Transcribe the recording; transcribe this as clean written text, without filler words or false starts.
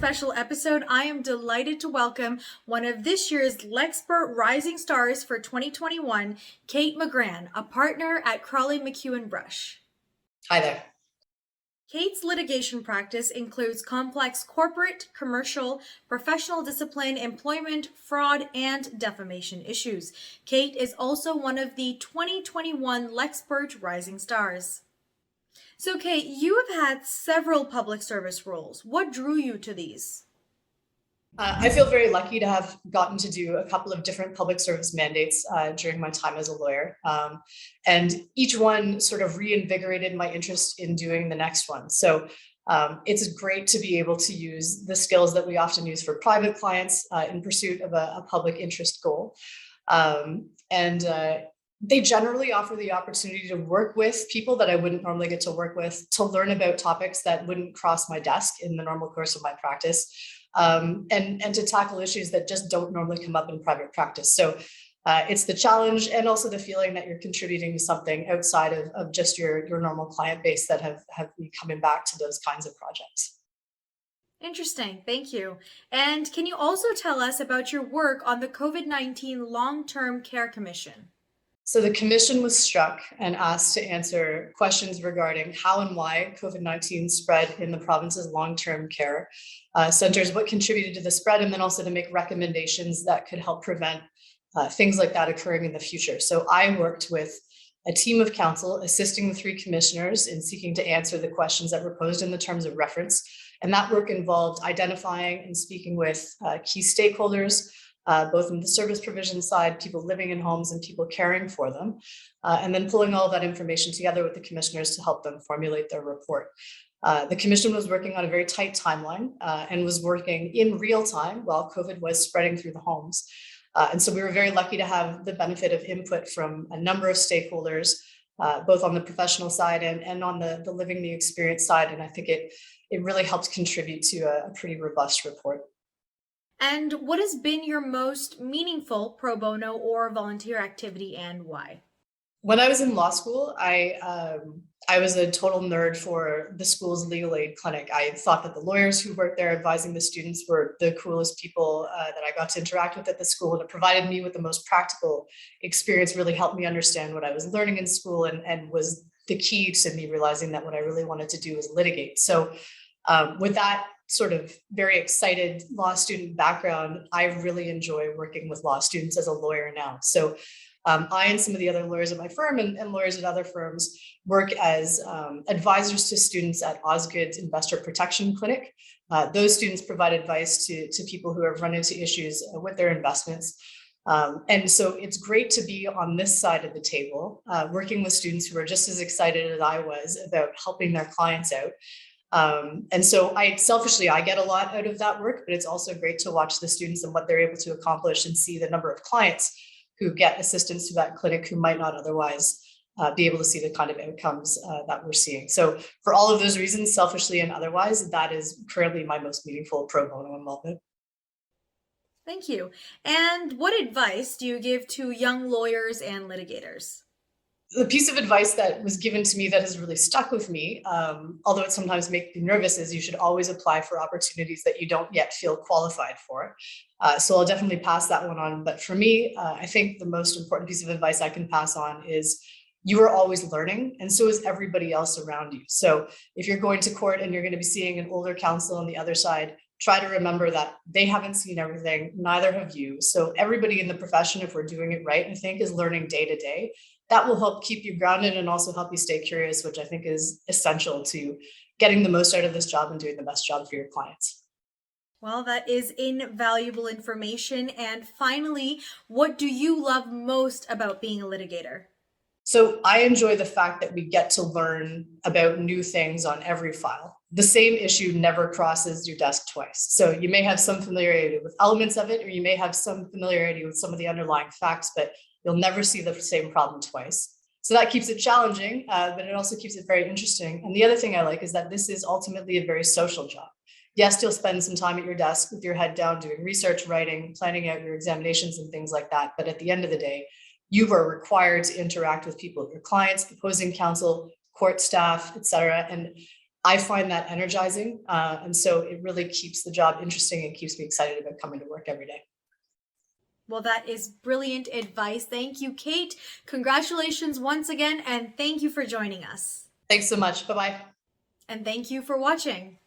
special episode, I am delighted to welcome one of this year's Lexpert Rising Stars for 2021, Kate McGrann, a partner at Crawley, MacKewn Brush. Hi there. Kate's litigation practice includes complex corporate, commercial, professional discipline, employment, fraud, and defamation issues. Kate is also one of the 2021 Lexpert Rising Stars. So, Kate, you have had several public service roles. What drew you to these? I feel very lucky to have gotten to do a couple of different public service mandates during my time as a lawyer. And each one sort of reinvigorated my interest in doing the next one. So it's great to be able to use the skills that we often use for private clients in pursuit of a public interest goal. They generally offer the opportunity to work with people that I wouldn't normally get to work with, to learn about topics that wouldn't cross my desk in the normal course of my practice, and to tackle issues that just don't normally come up in private practice. So it's the challenge and also the feeling that you're contributing to something outside of just your normal client base that have me coming back to those kinds of projects. Interesting. Thank you. And can you also tell us about your work on the COVID-19 Long-Term Care Commission? So the commission was struck and asked to answer questions regarding how and why COVID-19 spread in the province's long-term care centers, what contributed to the spread, and then also to make recommendations that could help prevent things like that occurring in the future. So I worked with a team of counsel assisting the three commissioners in seeking to answer the questions that were posed in the terms of reference. And that work involved identifying and speaking with key stakeholders, both in the service provision side, people living in homes and people caring for them, and then pulling all of that information together with the commissioners to help them formulate their report. The commission was working on a very tight timeline and was working in real time while COVID was spreading through the homes. And so we were very lucky to have the benefit of input from a number of stakeholders, both on the professional side and on the living the experience side. And I think it really helped contribute to a pretty robust report. And what has been your most meaningful pro bono or volunteer activity and why? When I was in law school, I was a total nerd for the school's legal aid clinic. I thought that the lawyers who worked there advising the students were the coolest people that I got to interact with at the school. And it provided me with the most practical experience, really helped me understand what I was learning in school, and was the key to me realizing that what I really wanted to do was litigate. So with that sort of very excited law student background, I really enjoy working with law students as a lawyer now. So I and some of the other lawyers at my firm and lawyers at other firms work as advisors to students at Osgood's Investor Protection Clinic. Those students provide advice to people who have run into issues with their investments. And so it's great to be on this side of the table, working with students who are just as excited as I was about helping their clients out. And so I get a lot out of that work, but it's also great to watch the students and what they're able to accomplish and see the number of clients who get assistance to that clinic who might not otherwise be able to see the kind of outcomes that we're seeing. So for all of those reasons, selfishly and otherwise, that is currently my most meaningful pro bono involvement. Thank you. And what advice do you give to young lawyers and litigators? The piece of advice that was given to me that has really stuck with me, although it sometimes makes me nervous, is you should always apply for opportunities that you don't yet feel qualified for. So I'll definitely pass that one on. But for me, I think the most important piece of advice I can pass on is you are always learning, and so is everybody else around you. So if you're going to court and you're going to be seeing an older counsel on the other side, try to remember that they haven't seen everything, neither have you. So everybody in the profession, if we're doing it right, I think is learning day to day. That will help keep you grounded and also help you stay curious, which I think is essential to getting the most out of this job and doing the best job for your clients. Well, that is invaluable information. And finally, what do you love most about being a litigator? So I enjoy the fact that we get to learn about new things on every file. The same issue never crosses your desk twice. So you may have some familiarity with elements of it, or you may have some familiarity with some of the underlying facts, but you'll never see the same problem twice. So that keeps it challenging, but it also keeps it very interesting. And the other thing I like is that this is ultimately a very social job. Yes, you'll spend some time at your desk with your head down doing research, writing, planning out your examinations and things like that. But at the end of the day, you are required to interact with people, your clients, opposing counsel, court staff, et cetera. And I find that energizing. And so it really keeps the job interesting and keeps me excited about coming to work every day. Well, that is brilliant advice. Thank you, Kate. Congratulations once again, and thank you for joining us. Thanks so much. Bye-bye. And thank you for watching.